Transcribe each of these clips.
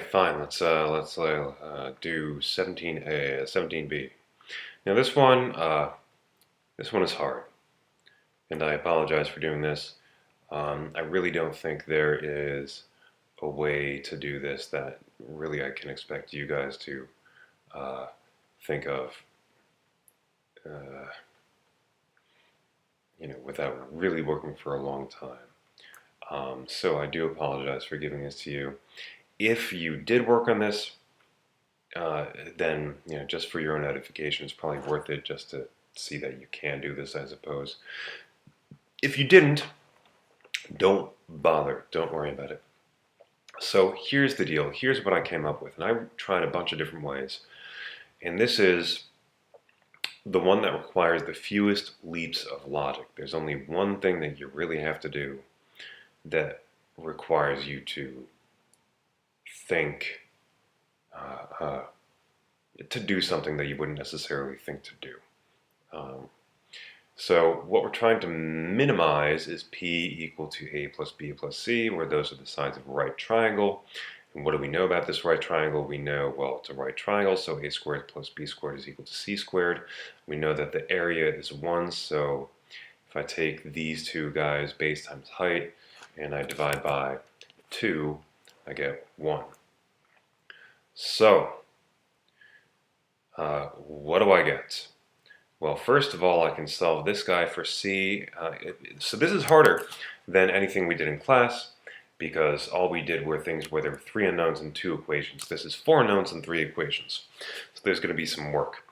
fine. Let's do 17A, 17B. Now this one is hard, and I apologize for doing this. I really don't think there is a way to do this that really I can expect you guys to uh, think of, uh, without really working for a long time. So I do apologize for giving this to you. If you did work on this, then just for your own edification, it's probably worth it just to see that you can do this, I suppose. If you didn't, don't bother. Don't worry about it. So here's the deal. Here's what I came up with, and I tried a bunch of different ways. And this is the one that requires the fewest leaps of logic. There's only one thing that you really have to do that requires you to think, to do something that you wouldn't necessarily think to do. So what we're trying to minimize is P equal to A plus B plus C, where those are the sides of a right triangle. And what do we know about this right triangle? We know, well, it's a right triangle, so A squared plus B squared is equal to C squared. We know that the area is 1, so if I take these two guys, base times height, and I divide by 2, I get 1. So, what do I get? Well, first of all, I can solve this guy for C. So this is harder than anything we did in class, because all we did were things where there were 3 unknowns and 2 equations. This is 4 unknowns and 3 equations. So there's going to be some work.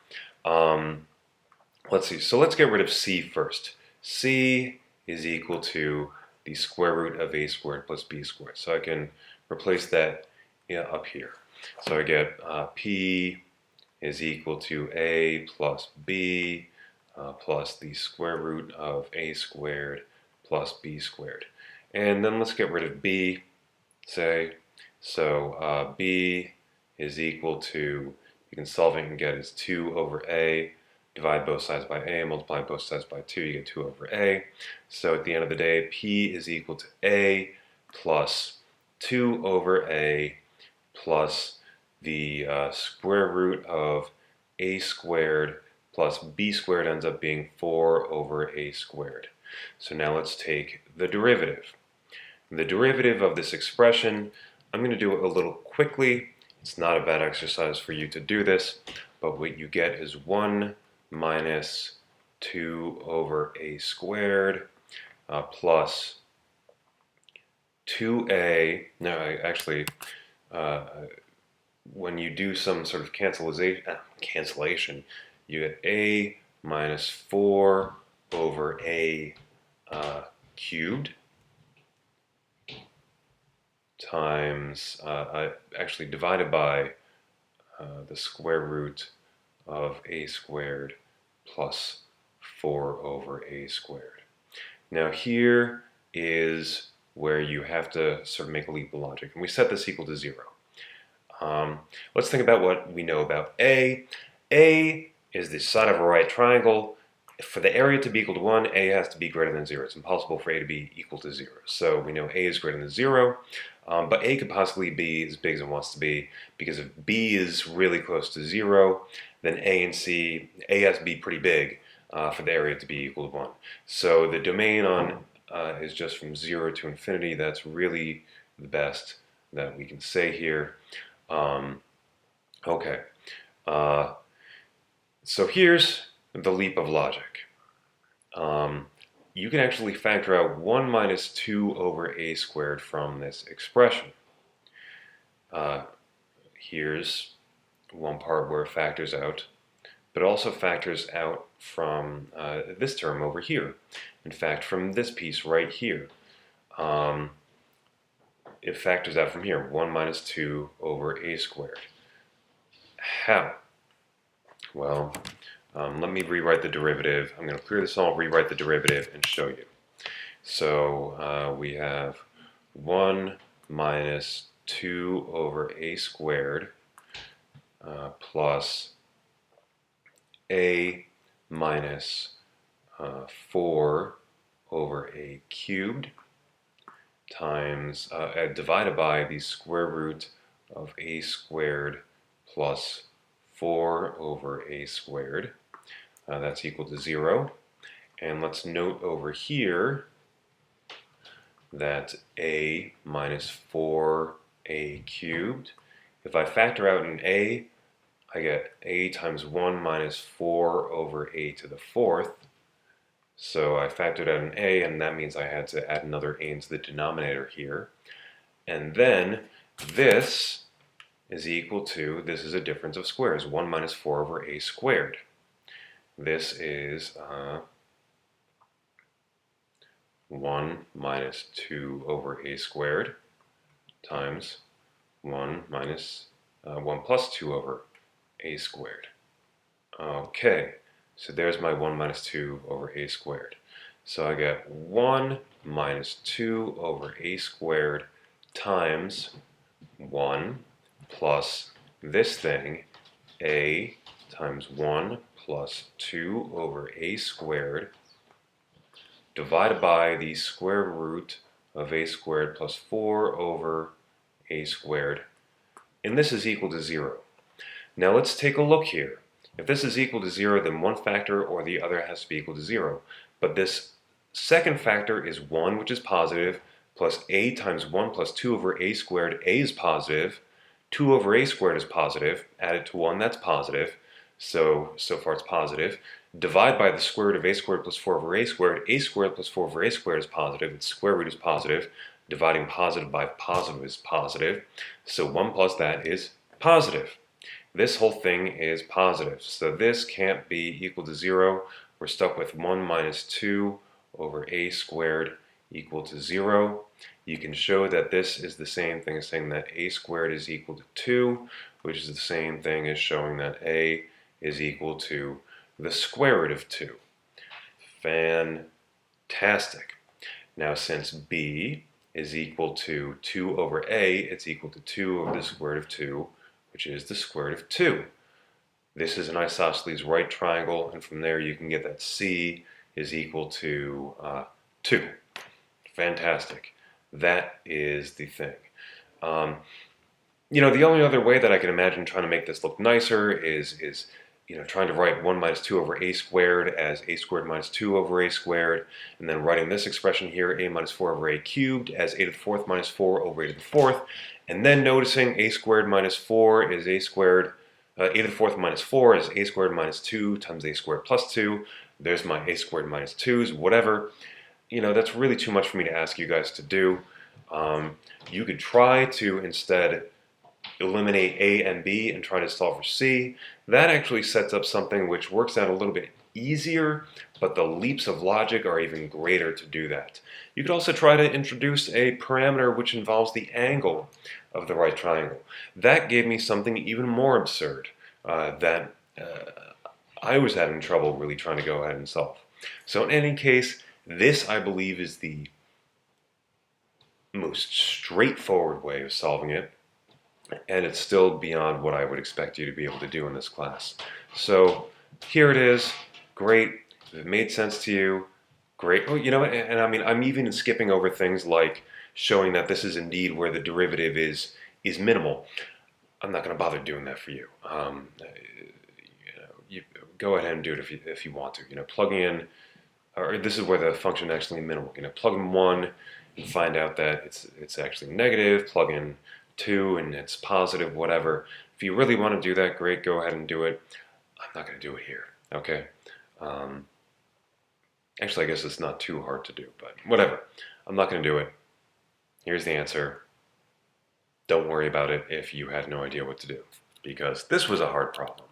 Let's see. So let's get rid of C first. C is equal to the square root of A squared plus B squared. So I can replace that up here. So I get P is equal to A plus B plus the square root of A squared plus B squared. And then let's get rid of B, say. So B is equal to, you can solve it and get is 2 over A. Divide both sides by A, multiply both sides by 2, you get 2 over A. So at the end of the day, P is equal to A plus 2 over A plus the square root of A squared plus B squared ends up being 4 over A squared. So now let's take the derivative. The derivative of this expression, I'm going to do it a little quickly. It's not a bad exercise for you to do this, but what you get is 1 minus 2 over A squared plus 2A. No, actually, when you do some sort of cancellation, you get A minus 4 over A cubed times, actually divided by the square root of A squared plus 4 over A squared. Now here is where you have to sort of make a leap of logic, and we set this equal to 0. Let's think about what we know about A. A is the side of a right triangle. For the area to be equal to 1, A has to be greater than 0. It's impossible for A to be equal to 0. So we know A is greater than 0, but A could possibly be as big as it wants to be, because if B is really close to 0, then A and C, A has to be pretty big for the area to be equal to 1. So the domain on is just from 0 to infinity. That's really the best that we can say here. Okay, so here's the leap of logic. You can actually factor out 1 minus 2 over A squared from this expression. Here's one part where it factors out, but it also factors out from this term over here. In fact, from this piece right here. It factors out from here, 1 minus 2 over A squared. How? Well, let me rewrite the derivative. I'm going to clear this all, rewrite the derivative, and show you. So we have 1 minus 2 over A squared plus A minus 4 over A cubed times divided by the square root of a squared plus 4 over a squared. That's equal to 0. And let's note over here that a minus 4a cubed. If I factor out an a, I get a times 1 minus 4 over a to the 4th. So I factored out an a, and that means I had to add another a into the denominator here. And then this is equal to, this is a difference of squares, 1 minus 4 over a squared. This is 1 minus 2 over a squared times 1 plus 2 over a squared. Okay, so there's my 1 minus 2 over a squared. So I get 1 minus 2 over a squared times 1 plus this thing, a times 1 plus 2 over a squared divided by the square root of a squared plus 4 over a squared. And this is equal to 0. Now let's take a look here. If this is equal to 0, then one factor or the other has to be equal to 0. But this second factor is 1, which is positive, plus a times 1 plus 2 over a squared. A is positive. 2 over a squared is positive. Add it to 1, that's positive. So far it's positive. Divide by the square root of a squared plus 4 over a squared. A squared plus 4 over a squared is positive. Its square root is positive. Dividing positive by positive is positive. So 1 plus that is positive. This whole thing is positive. So this can't be equal to 0. We're stuck with 1 minus 2 over a squared equal to 0. You can show that this is the same thing as saying that a squared is equal to 2, which is the same thing as showing that a is equal to the square root of 2. Fantastic. Now since b is equal to 2 over a, it's equal to 2 over the square root of 2, which is the square root of 2. This is an isosceles right triangle, and from there you can get that c is equal to 2. Fantastic. That is the thing. The only other way that I can imagine trying to make this look nicer is trying to write 1 minus 2 over a squared as a squared minus 2 over a squared, and then writing this expression here, a minus 4 over a cubed, as a to the 4th minus 4 over a to the 4th, and then noticing a squared minus 4 is a squared, a to the 4th minus 4 is a squared minus 2 times a squared plus 2. There's my a squared minus 2's, whatever. That's really too much for me to ask you guys to do. You could try to instead eliminate a and b and try to solve for c. That actually sets up something which works out a little bit easier, but the leaps of logic are even greater to do that. You could also try to introduce a parameter which involves the angle of the right triangle. That gave me something even more absurd that I was having trouble really trying to go ahead and solve. So in any case, this I believe is the most straightforward way of solving it. And it's still beyond what I would expect you to be able to do in this class. So here it is. Great. If it made sense to you, great. Oh, and I mean, I'm even skipping over things like showing that this is indeed where the derivative is minimal. I'm not going to bother doing that for you. You go ahead and do it if you want to. Plugging in, or this is where the function is actually minimal. Plug in 1 and find out that it's actually negative. Plug in 2 and it's positive, whatever. If you really want to do that, great, go ahead and do it. I'm not going to do it here, okay? Actually, I guess it's not too hard to do, but whatever. I'm not going to do it. Here's the answer. Don't worry about it if you had no idea what to do, because this was a hard problem.